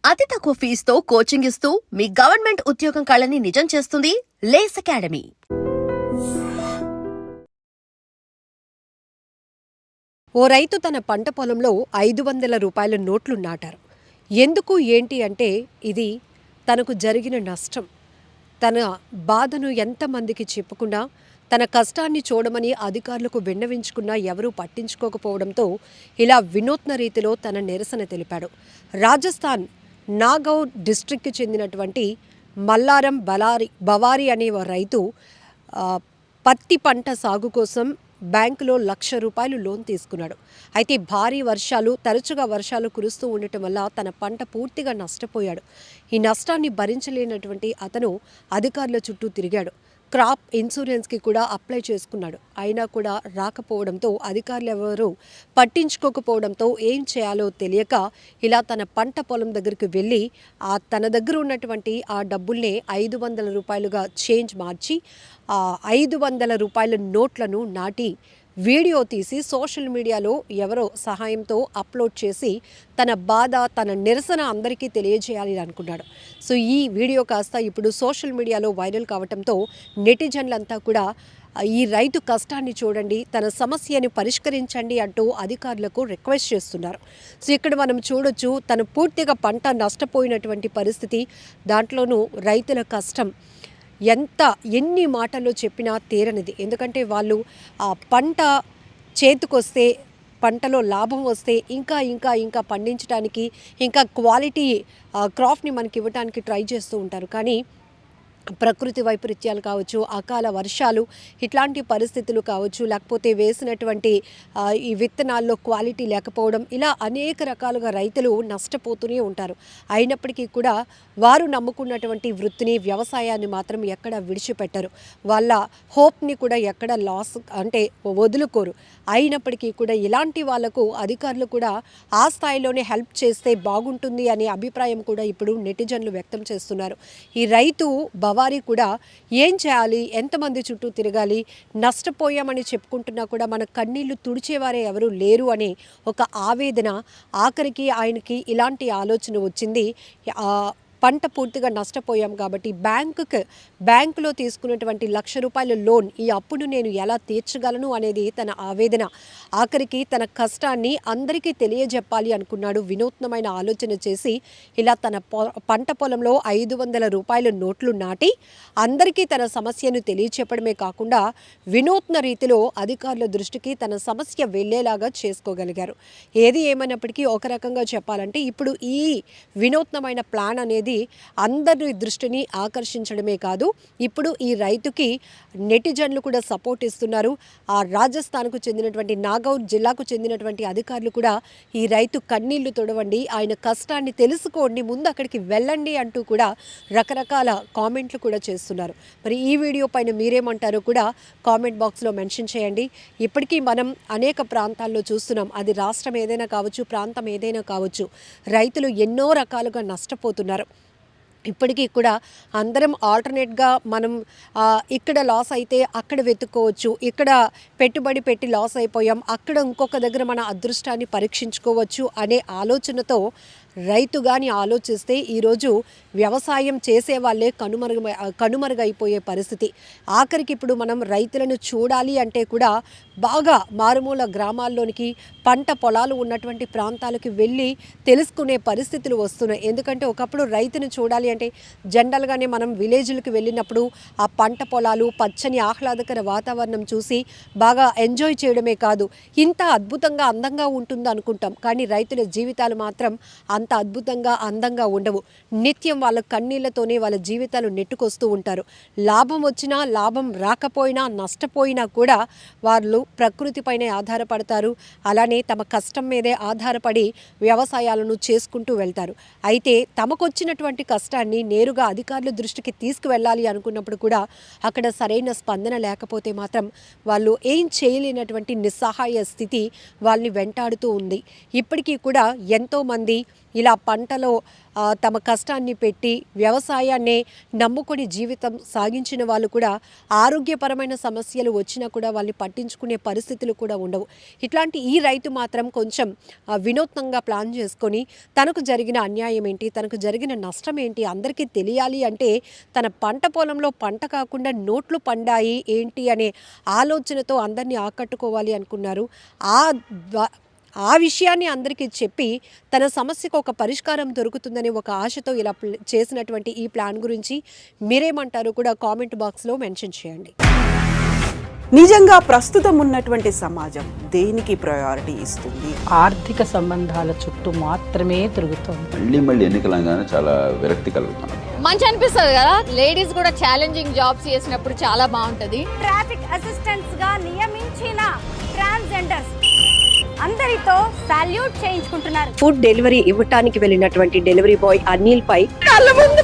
అతి తక్కువ ఫీజుతో కోచింగ్ ఇస్తూ మీ గవర్నమెంట్ ఉద్యోగం కళని నిజం చేస్తుంది లేస్ అకాడమీ. ఓ రైతు తన పంట పొలంలో 500 రూపాయల నోట్లు నాటారు. ఎందుకు ఏంటి అంటే ఇది తనకు జరిగిన నష్టం. తన బాధను ఎంతమందికి చెప్పుకున్నా, తన కష్టాన్ని చూడమని అధికారులకు విన్నవించుకున్నా ఎవరూ పట్టించుకోకపోవడంతో ఇలా వినూత్న రీతిలో తన నిరసన తెలిపాడు. రాజస్థాన్ నాగౌర్ డిస్ట్రిక్ట్కి చెందినటువంటి మల్లారం బవారి అనే ఓ రైతు పత్తి పంట సాగు కోసం బ్యాంకులో ₹1,00,000 లోన్ తీసుకున్నాడు. అయితే భారీ తరచుగా వర్షాలు కురుస్తూ ఉండటం వల్ల తన పంట పూర్తిగా నష్టపోయాడు. ఈ నష్టాన్ని భరించలేనటువంటి అతను అధికారుల చుట్టూ తిరిగాడు. క్రాప్ ఇన్సూరెన్స్కి కూడా అప్లై చేసుకున్నాడు. అయినా కూడా రాకపోవడంతో అధికారులు ఎవరూ పట్టించుకోకపోవడంతో ఏం చేయాలో తెలియక ఇలా తన పంట పొలం దగ్గరికి వెళ్ళి తన దగ్గర ఉన్నటువంటి ఆ డబ్బుల్నే ₹500 చేంజ్ మార్చి ₹500 నోట్లను నాటి వీడియో తీసి సోషల్ మీడియాలో ఎవరో సహాయంతో అప్లోడ్ చేసి తన బాధ, తన నిరసన అందరికీ తెలియజేయాలి అనుకున్నాడు. సో ఈ వీడియో కాస్త ఇప్పుడు సోషల్ మీడియాలో వైరల్ కావడంతో నెటిజన్లంతా కూడా ఈ రైతు కష్టాన్ని చూడండి, తన సమస్యని పరిష్కరించండి అంటూ అధికారులకు రిక్వెస్ట్ చేస్తున్నారు. సో ఇక్కడ మనం చూడొచ్చు, తను పూర్తిగా పంట నష్టపోయినటువంటి పరిస్థితి, దాంట్లోనూ రైతుల కష్టం ఎన్ని మాటల్లో చెప్పినా తీరనిది. ఎందుకంటే వాళ్ళు ఆ పంట చేతికొస్తే, పంటలో లాభం వస్తే ఇంకా ఇంకా ఇంకా పండించడానికి, ఇంకా క్వాలిటీ క్రాప్ని మనకి ఇవ్వడానికి ట్రై చేస్తూ ఉంటారు. కానీ ప్రకృతి వైపరీత్యాలు కావచ్చు, అకాల వర్షాలు, ఇట్లాంటి పరిస్థితులు కావచ్చు, లేకపోతే వేసినటువంటి ఈ విత్తనాల్లో క్వాలిటీ లేకపోవడం, ఇలా అనేక రకాలుగా రైతులు నష్టపోతూనే ఉంటారు. అయినప్పటికీ కూడా వారు నమ్ముకున్నటువంటి వృత్తిని, వ్యవసాయాన్ని మాత్రం ఎక్కడ విడిచిపెట్టరు. వాళ్ళ హోప్ని కూడా ఎక్కడ వదులుకోరు. అయినప్పటికీ కూడా ఇలాంటి వాళ్లకు అధికారులు కూడా ఆ స్థాయిలోనే హెల్ప్ చేస్తే బాగుంటుంది అనే అభిప్రాయం కూడా ఇప్పుడు నెటిజన్లు వ్యక్తం చేస్తున్నారు. ఈ రైతు బవారి కూడా ఏం చేయాలి, ఎంతమంది చుట్టూ తిరగాలి, నష్టపోయామని చెప్పుకుంటున్నా కూడా మన కన్నీళ్లు తుడిచేవారే ఎవరు లేరు అనే ఒక ఆవేదన, ఆఖరికి ఆయనకి ఇలాంటి ఆలోచన వచ్చింది. పంట పూర్తిగా నష్టపోయాం కాబట్టి బ్యాంకులో తీసుకున్నటువంటి ₹1,00,000 లోన్, ఈ అప్పును నేను ఎలా తీర్చగలను అనేది తన ఆవేదన. ఆఖరికి తన కష్టాన్ని అందరికీ తెలియజెప్పాలి అనుకున్నాడు. వినూత్నమైన ఆలోచన చేసి ఇలా తన పంట పొలంలో ₹500 నోట్లు నాటి అందరికీ తన సమస్యను తెలియచెప్పడమే కాకుండా వినూత్న రీతిలో అధికారుల దృష్టికి తన సమస్య వెళ్లేలాగా చేసుకోగలిగారు. ఏది ఏమైనప్పటికీ ఒక రకంగా చెప్పాలంటే ఇప్పుడు ఈ వినూత్నమైన ప్లాన్ అనేది అందరి దృష్టిని ఆకర్షించడమే కాదు, ఇప్పుడు ఈ రైతుకి నెటిజన్లు కూడా సపోర్ట్ ఇస్తున్నారు. ఆ రాజస్థాన్కు చెందినటువంటి నాగౌర్ జిల్లాకు చెందినటువంటి అధికారులు కూడా ఈ రైతు కన్నీళ్లు తొడవండి, ఆయన కష్టాన్ని తెలుసుకోండి, ముందు అక్కడికి వెళ్ళండి అంటూ కూడా రకరకాల కామెంట్లు కూడా చేస్తున్నారు. మరి ఈ వీడియో పైన మీరేమంటారో కూడా కామెంట్ బాక్స్లో మెన్షన్ చేయండి. ఇప్పటికీ మనం అనేక ప్రాంతాల్లో చూస్తున్నాం, అది రాష్ట్రం ఏదైనా కావచ్చు, ప్రాంతం ఏదైనా కావచ్చు, రైతులు ఎన్నో రకాలుగా నష్టపోతున్నారు. ఇప్పటికీ కూడా అందరం ఆల్టర్నేట్గా మనం ఇక్కడ లాస్ అయితే అక్కడ వెతుక్కోవచ్చు, ఇక్కడ పెట్టుబడి పెట్టి లాస్ అయిపోయాం, అక్కడ ఇంకొక దగ్గర మన అదృష్టాన్ని పరీక్షించుకోవచ్చు అనే ఆలోచనతో రైతు కానీ ఆలోచిస్తే ఈరోజు వ్యవసాయం చేసే వాళ్ళే కనుమరుగైపోయే పరిస్థితి. ఆఖరికి ఇప్పుడు మనం రైతులను చూడాలి అంటే కూడా బాగా మారుమూల గ్రామాల్లోనికి, పంట పొలాలు ఉన్నటువంటి ప్రాంతాలకు వెళ్ళి తెలుసుకునే పరిస్థితులు వస్తున్నాయి. ఎందుకంటే ఒకప్పుడు రైతును చూడాలి అంటే జనరల్గానే మనం విలేజ్లకు వెళ్ళినప్పుడు ఆ పంట పొలాలు, పచ్చని ఆహ్లాదకర వాతావరణం చూసి బాగా ఎంజాయ్ చేయడమే కాదు, ఇంత అద్భుతంగా అందంగా ఉంటుంది అనుకుంటాం. కానీ రైతుల జీవితాలు మాత్రం అంత అద్భుతంగా అందంగా ఉండవు. నిత్యం వాళ్ళ కన్నీళ్లతోనే వాళ్ళ జీవితాలు నెట్టుకొస్తూ ఉంటారు. లాభం వచ్చినా, లాభం రాకపోయినా, నష్టపోయినా కూడా వాళ్ళు ప్రకృతిపైనే ఆధారపడతారు. అలానే తమ కష్టం మీదే ఆధారపడి వ్యవసాయాలను చేసుకుంటూ వెళ్తారు. అయితే తమకొచ్చినటువంటి కష్టాన్ని నేరుగా అధికారుల దృష్టికి తీసుకువెళ్ళాలి అనుకున్నప్పుడు కూడా అక్కడ సరైన స్పందన లేకపోతే మాత్రం వాళ్ళు ఏం చేయలేనటువంటి నిస్సహాయ స్థితి వాళ్ళని వెంటాడుతూ ఉంది. ఇప్పటికీ కూడా ఎంతోమంది ఇలా పంటలో తమ కష్టాన్ని పెట్టి వ్యవసాయాన్నే నమ్ముకొని జీవితం సాగించిన వాళ్ళు కూడా ఆరోగ్యపరమైన సమస్యలు వచ్చినా కూడా వాళ్ళని పట్టించుకునే పరిస్థితులు కూడా ఉండవు. ఇట్లాంటి ఈ రైతు మాత్రం కొంచెం వినూత్నంగా ప్లాన్ చేసుకొని తనకు జరిగిన అన్యాయం ఏంటి, తనకు జరిగిన నష్టం ఏంటి అందరికీ తెలియాలి అంటే తన పంట పొలంలో పంట కాకుండా నోట్లు పండాయి ఏంటి అనే ఆలోచనతో అందరినీ ఆకట్టుకోవాలి అనుకున్నారు. ఆ విషయాన్ని అందరికీ చెప్పి తన సమస్యకు ఒక పరిష్కారం దొరుకుతుందనే ఒక ఆశతో ఇలా చేసినటువంటి ఈ ప్లాన్ గురించి మీరేమంటారు కూడా కామెంట్ బాక్స్లో మెన్షన్ చేయండి. నిజంగా ప్రస్తుతం ఉన్నటువంటి సమాజం దేనికి ప్రయారిటీ ఇస్తుంది? ఆర్థిక సంబంధాల చుట్టూ మాత్రమే తిరుగుతోంది. మళ్ళీ ఎన్నికలంగానే చాలా విరక్తి కలుగుతున్నాం. మంచి అనిపిస్తుంది కదా, లేడీస్ కూడా ఛాలెంజింగ్ జాబ్స్ చేసినప్పుడు చాలా బాగుంటది. ట్రాఫిక్ అసిస్టెంట్స్ గా నియమించిన ట్రాన్స్జెండర్స్ అందరితో సాల్యూట్ చేయించుకుంటున్నారు. ఫుడ్ డెలివరీ ఇవ్వటానికి వెళ్ళినటువంటి డెలివరీ బాయ్ అనిల్ పై కళ్ళ ముందు